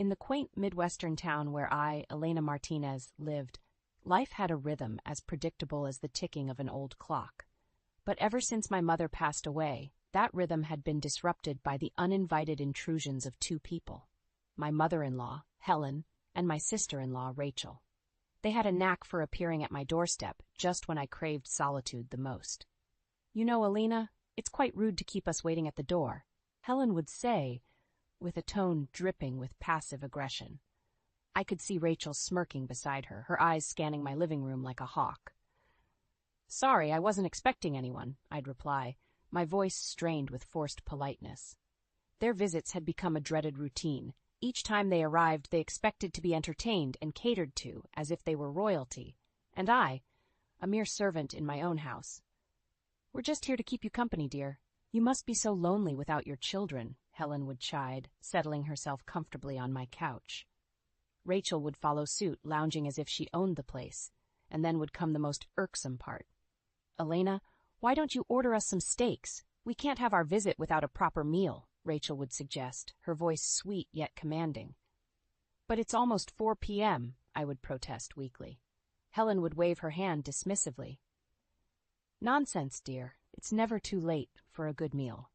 In the quaint Midwestern town where I, Elena Martinez, lived, life had a rhythm as predictable as the ticking of an old clock. But ever since my mother passed away, that rhythm had been disrupted by the uninvited intrusions of two people: my mother-in-law, Helen, and my sister-in-law, Rachel. They had a knack for appearing at my doorstep just when I craved solitude the most. "You know, Elena, it's quite rude to keep us waiting at the door," Helen would say, with a tone dripping with passive aggression. I could see Rachel smirking beside her, her eyes scanning my living room like a hawk. "Sorry, I wasn't expecting anyone," I'd reply, my voice strained with forced politeness. Their visits had become a dreaded routine. Each time they arrived, they expected to be entertained and catered to as if they were royalty, and I, a mere servant in my own house. "We're just here to keep you company, dear. You must be so lonely without your children," Helen would chide, settling herself comfortably on my couch. Rachel would follow suit, lounging as if she owned the place, and then would come the most irksome part. "Elena, why don't you order us some steaks? We can't have our visit without a proper meal," Rachel would suggest, her voice sweet yet commanding. "But it's almost 4 p.m., I would protest weakly. Helen would wave her hand dismissively. "Nonsense, dear. It's never too late for a good meal.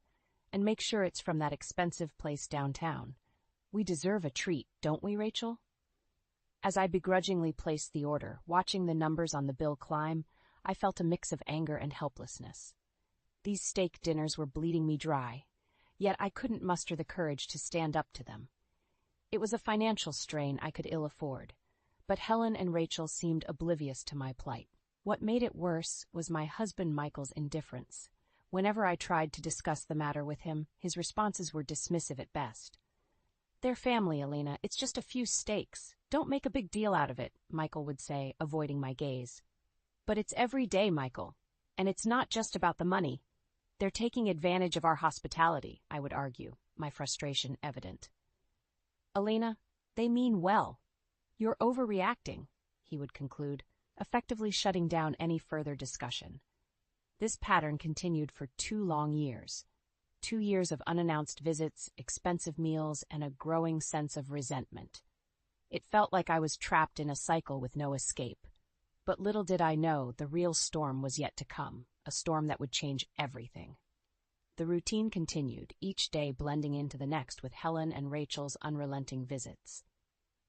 And make sure it's from that expensive place downtown. We deserve a treat, don't we, Rachel?" As I begrudgingly placed the order, watching the numbers on the bill climb, I felt a mix of anger and helplessness. These steak dinners were bleeding me dry, yet I couldn't muster the courage to stand up to them. It was a financial strain I could ill afford, but Helen and Rachel seemed oblivious to my plight. What made it worse was my husband Michael's indifference. Whenever I tried to discuss the matter with him, his responses were dismissive at best. "They're family, Elena. It's just a few steaks. Don't make a big deal out of it," Michael would say, avoiding my gaze. "But it's every day, Michael. And it's not just about the money. They're taking advantage of our hospitality," I would argue, my frustration evident. "Elena, they mean well. You're overreacting," he would conclude, effectively shutting down any further discussion. This pattern continued for 2 long years. 2 years of unannounced visits, expensive meals, and a growing sense of resentment. It felt like I was trapped in a cycle with no escape. But little did I know the real storm was yet to come, a storm that would change everything. The routine continued, each day blending into the next with Helen and Rachel's unrelenting visits.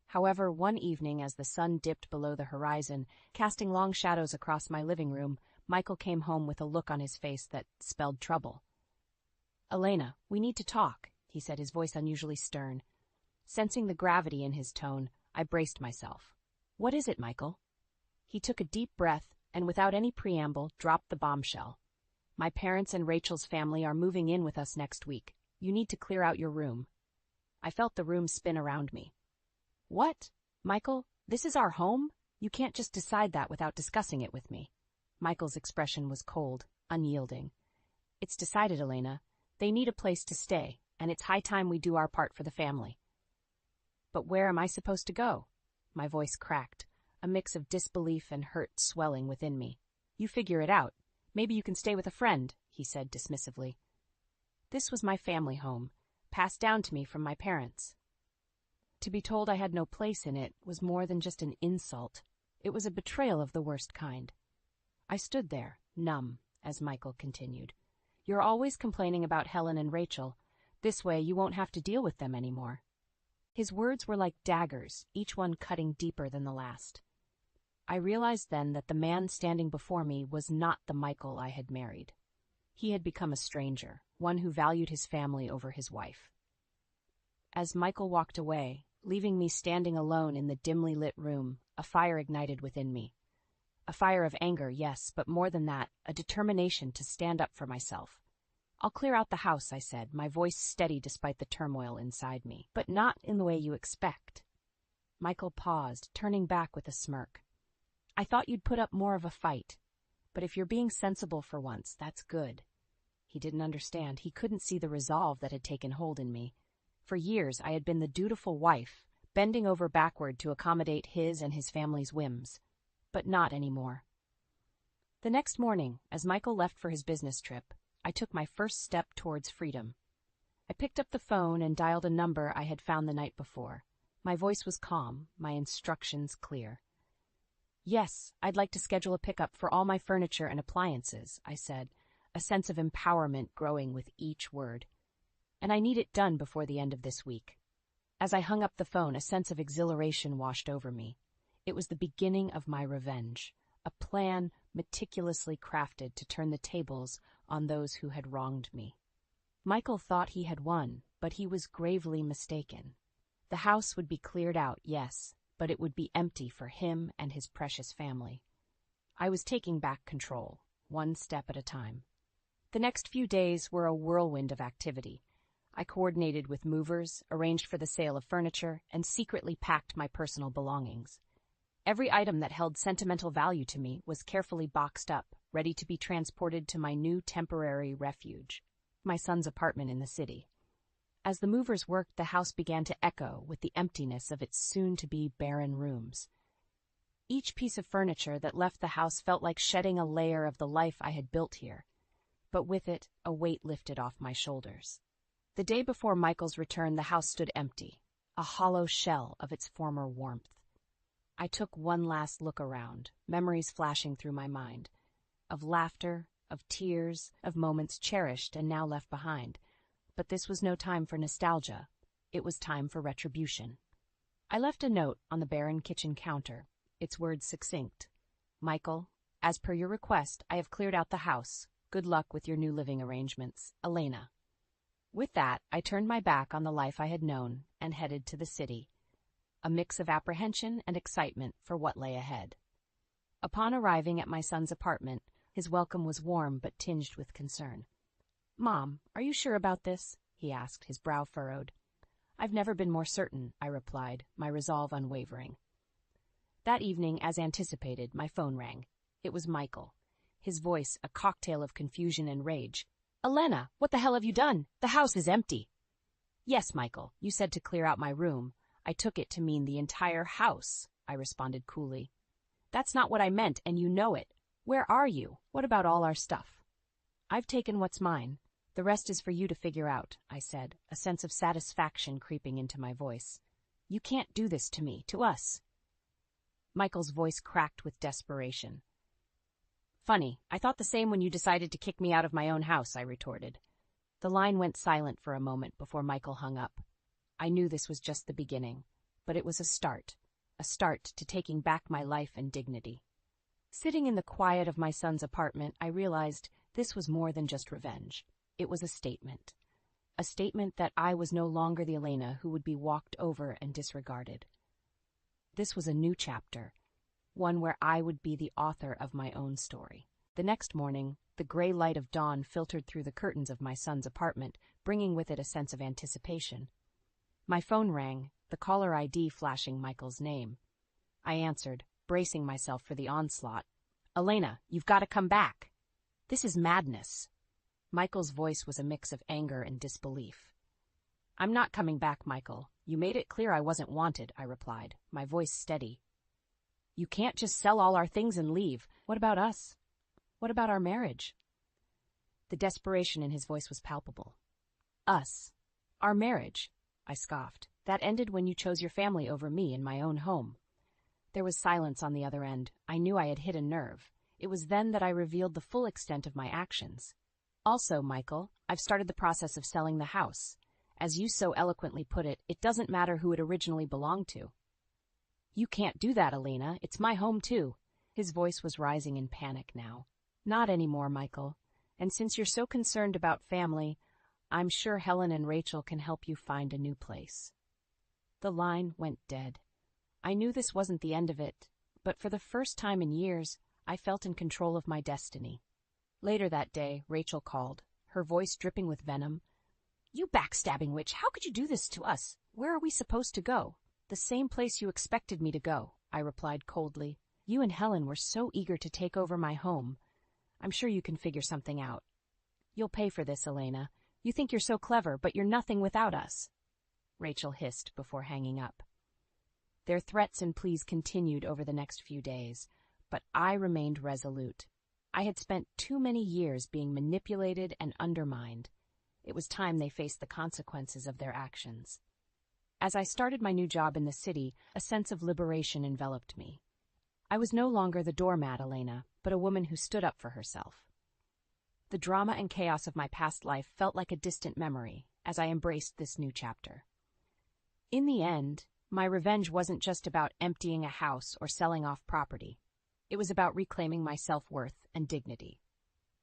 However, one evening as the sun dipped below the horizon, casting long shadows across my living room, Michael came home with a look on his face that spelled trouble. "Elena, we need to talk," he said, his voice unusually stern. Sensing the gravity in his tone, I braced myself. "What is it, Michael?" He took a deep breath and, without any preamble, dropped the bombshell. "My parents and Rachel's family are moving in with us next week. You need to clear out your room." I felt the room spin around me. "What? Michael, this is our home? You can't just decide that without discussing it with me." Michael's expression was cold, unyielding. "It's decided, Elena. They need a place to stay, and it's high time we do our part for the family." "But where am I supposed to go?" My voice cracked, a mix of disbelief and hurt swelling within me. "You figure it out. Maybe you can stay with a friend," he said dismissively. This was my family home, passed down to me from my parents. To be told I had no place in it was more than just an insult. It was a betrayal of the worst kind. I stood there, numb, as Michael continued. "You're always complaining about Helen and Rachel. This way you won't have to deal with them anymore." His words were like daggers, each one cutting deeper than the last. I realized then that the man standing before me was not the Michael I had married. He had become a stranger, one who valued his family over his wife. As Michael walked away, leaving me standing alone in the dimly lit room, a fire ignited within me. A fire of anger, yes, but more than that, a determination to stand up for myself. "I'll clear out the house," I said, my voice steady despite the turmoil inside me. "But not in the way you expect." Michael paused, turning back with a smirk. "I thought you'd put up more of a fight. But if you're being sensible for once, that's good." He didn't understand. He couldn't see the resolve that had taken hold in me. For years, I had been the dutiful wife, bending over backward to accommodate his and his family's whims. But not anymore. The next morning, as Michael left for his business trip, I took my first step towards freedom. I picked up the phone and dialed a number I had found the night before. My voice was calm, my instructions clear. "Yes, I'd like to schedule a pickup for all my furniture and appliances," I said, a sense of empowerment growing with each word. "And I need it done before the end of this week." As I hung up the phone, a sense of exhilaration washed over me. It was the beginning of my revenge, a plan meticulously crafted to turn the tables on those who had wronged me. Michael thought he had won, but he was gravely mistaken. The house would be cleared out, yes, but it would be empty for him and his precious family. I was taking back control, one step at a time. The next few days were a whirlwind of activity. I coordinated with movers, arranged for the sale of furniture, and secretly packed my personal belongings. Every item that held sentimental value to me was carefully boxed up, ready to be transported to my new temporary refuge, my son's apartment in the city. As the movers worked, the house began to echo with the emptiness of its soon-to-be barren rooms. Each piece of furniture that left the house felt like shedding a layer of the life I had built here, but with it, a weight lifted off my shoulders. The day before Michael's return, the house stood empty, a hollow shell of its former warmth. I took one last look around, memories flashing through my mind, of laughter, of tears, of moments cherished and now left behind. But this was no time for nostalgia. It was time for retribution. I left a note on the barren kitchen counter, its words succinct. "Michael, as per your request, I have cleared out the house. Good luck with your new living arrangements. Elena." With that, I turned my back on the life I had known and headed to the city, a mix of apprehension and excitement for what lay ahead. Upon arriving at my son's apartment, his welcome was warm but tinged with concern. "Mom, are you sure about this?" he asked, his brow furrowed. "I've never been more certain," I replied, my resolve unwavering. That evening, as anticipated, my phone rang. It was Michael, his voice a cocktail of confusion and rage. "Elena, what the hell have you done? The house is empty." "Yes, Michael, you said to clear out my room. I took it to mean the entire house," I responded coolly. "That's not what I meant, and you know it. Where are you? What about all our stuff?" "I've taken what's mine. The rest is for you to figure out," I said, a sense of satisfaction creeping into my voice. "You can't do this to me, to us." Michael's voice cracked with desperation. "Funny, I thought the same when you decided to kick me out of my own house," I retorted. The line went silent for a moment before Michael hung up. I knew this was just the beginning, but it was a start to taking back my life and dignity. Sitting in the quiet of my son's apartment, I realized this was more than just revenge. It was a statement that I was no longer the Elena who would be walked over and disregarded. This was a new chapter, one where I would be the author of my own story. The next morning, the gray light of dawn filtered through the curtains of my son's apartment, bringing with it a sense of anticipation. My phone rang, the caller ID flashing Michael's name. I answered, bracing myself for the onslaught. "Elena, you've got to come back. This is madness." Michael's voice was a mix of anger and disbelief. "I'm not coming back, Michael. You made it clear I wasn't wanted," I replied, my voice steady. "You can't just sell all our things and leave. What about us? What about our marriage?" The desperation in his voice was palpable. "Us? Our marriage?" I scoffed. "That ended when you chose your family over me in my own home." There was silence on the other end. I knew I had hit a nerve. It was then that I revealed the full extent of my actions. "Also, Michael, I've started the process of selling the house. As you so eloquently put it, it doesn't matter who it originally belonged to." "You can't do that, Elena. It's my home, too." His voice was rising in panic now. "Not anymore, Michael. And since you're so concerned about family, I'm sure Helen and Rachel can help you find a new place." The line went dead. I knew this wasn't the end of it, but for the first time in years, I felt in control of my destiny. Later that day, Rachel called, her voice dripping with venom. "You backstabbing witch, how could you do this to us? Where are we supposed to go?" "The same place you expected me to go," I replied coldly. "You and Helen were so eager to take over my home. I'm sure you can figure something out." "You'll pay for this, Elena. You think you're so clever, but you're nothing without us," Rachel hissed before hanging up. Their threats and pleas continued over the next few days, but I remained resolute. I had spent too many years being manipulated and undermined. It was time they faced the consequences of their actions. As I started my new job in the city, a sense of liberation enveloped me. I was no longer the doormat Elena, but a woman who stood up for herself. The drama and chaos of my past life felt like a distant memory as I embraced this new chapter. In the end, my revenge wasn't just about emptying a house or selling off property. It was about reclaiming my self-worth and dignity.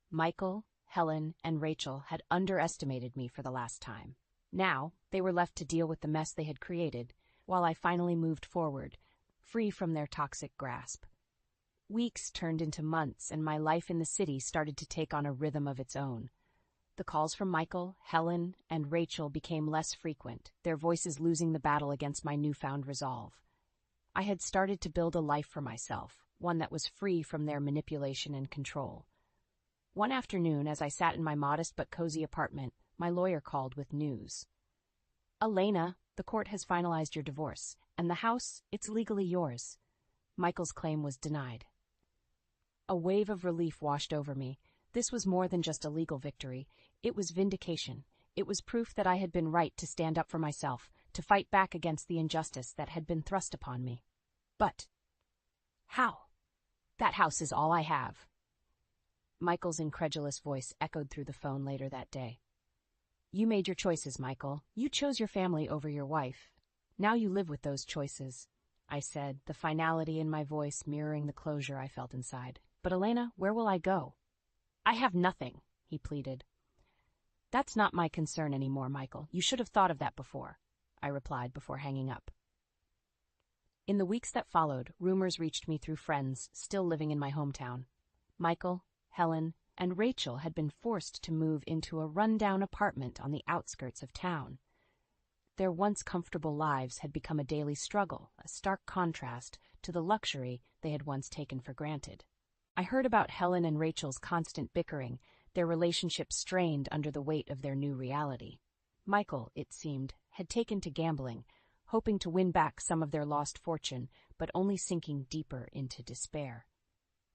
Michael, Helen, and Rachel had underestimated me for the last time. Now, they were left to deal with the mess they had created, while I finally moved forward, free from their toxic grasp. Weeks turned into months, and my life in the city started to take on a rhythm of its own. The calls from Michael, Helen, and Rachel became less frequent, their voices losing the battle against my newfound resolve. I had started to build a life for myself, one that was free from their manipulation and control. One afternoon, as I sat in my modest but cozy apartment, my lawyer called with news. "Elena, the court has finalized your divorce, and the house, it's legally yours." Michael's claim was denied. A wave of relief washed over me. This was more than just a legal victory. It was vindication. It was proof that I had been right to stand up for myself, to fight back against the injustice that had been thrust upon me. But how? That house is all I have. Michael's incredulous voice echoed through the phone later that day. "You made your choices, Michael. You chose your family over your wife. Now you live with those choices," I said, the finality in my voice mirroring the closure I felt inside. "But Elena, where will I go?" "I have nothing," he pleaded. "That's not my concern anymore, Michael. You should have thought of that before," I replied before hanging up. In the weeks that followed, rumors reached me through friends still living in my hometown. Michael, Helen, and Rachel had been forced to move into a rundown apartment on the outskirts of town. Their once comfortable lives had become a daily struggle, a stark contrast to the luxury they had once taken for granted. I heard about Helen and Rachel's constant bickering, their relationship strained under the weight of their new reality. Michael, it seemed, had taken to gambling, hoping to win back some of their lost fortune, but only sinking deeper into despair.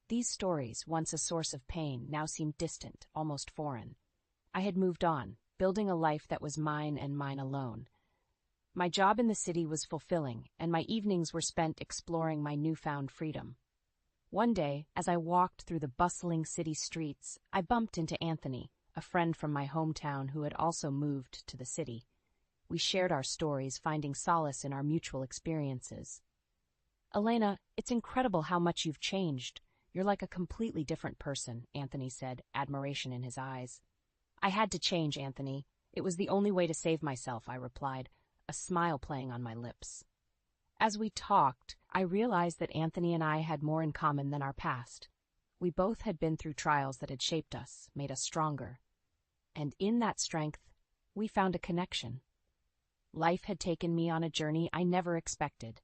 These stories, once a source of pain, now seemed distant, almost foreign. I had moved on, building a life that was mine and mine alone. My job in the city was fulfilling, and my evenings were spent exploring my newfound freedom. One day, as I walked through the bustling city streets, I bumped into Anthony, a friend from my hometown who had also moved to the city. We shared our stories, finding solace in our mutual experiences. "Elena, it's incredible how much you've changed. You're like a completely different person," Anthony said, admiration in his eyes. "I had to change, Anthony. It was the only way to save myself," I replied, a smile playing on my lips. As we talked, I realized that Anthony and I had more in common than our past. We both had been through trials that had shaped us, made us stronger. And in that strength, we found a connection. Life had taken me on a journey I never expected.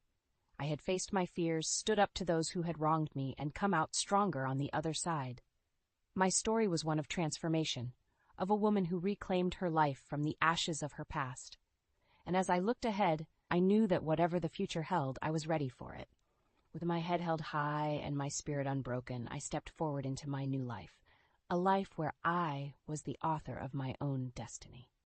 I had faced my fears, stood up to those who had wronged me, and come out stronger on the other side. My story was one of transformation, of a woman who reclaimed her life from the ashes of her past. And as I looked ahead, I knew that whatever the future held, I was ready for it. With my head held high and my spirit unbroken, I stepped forward into my new life, a life where I was the author of my own destiny.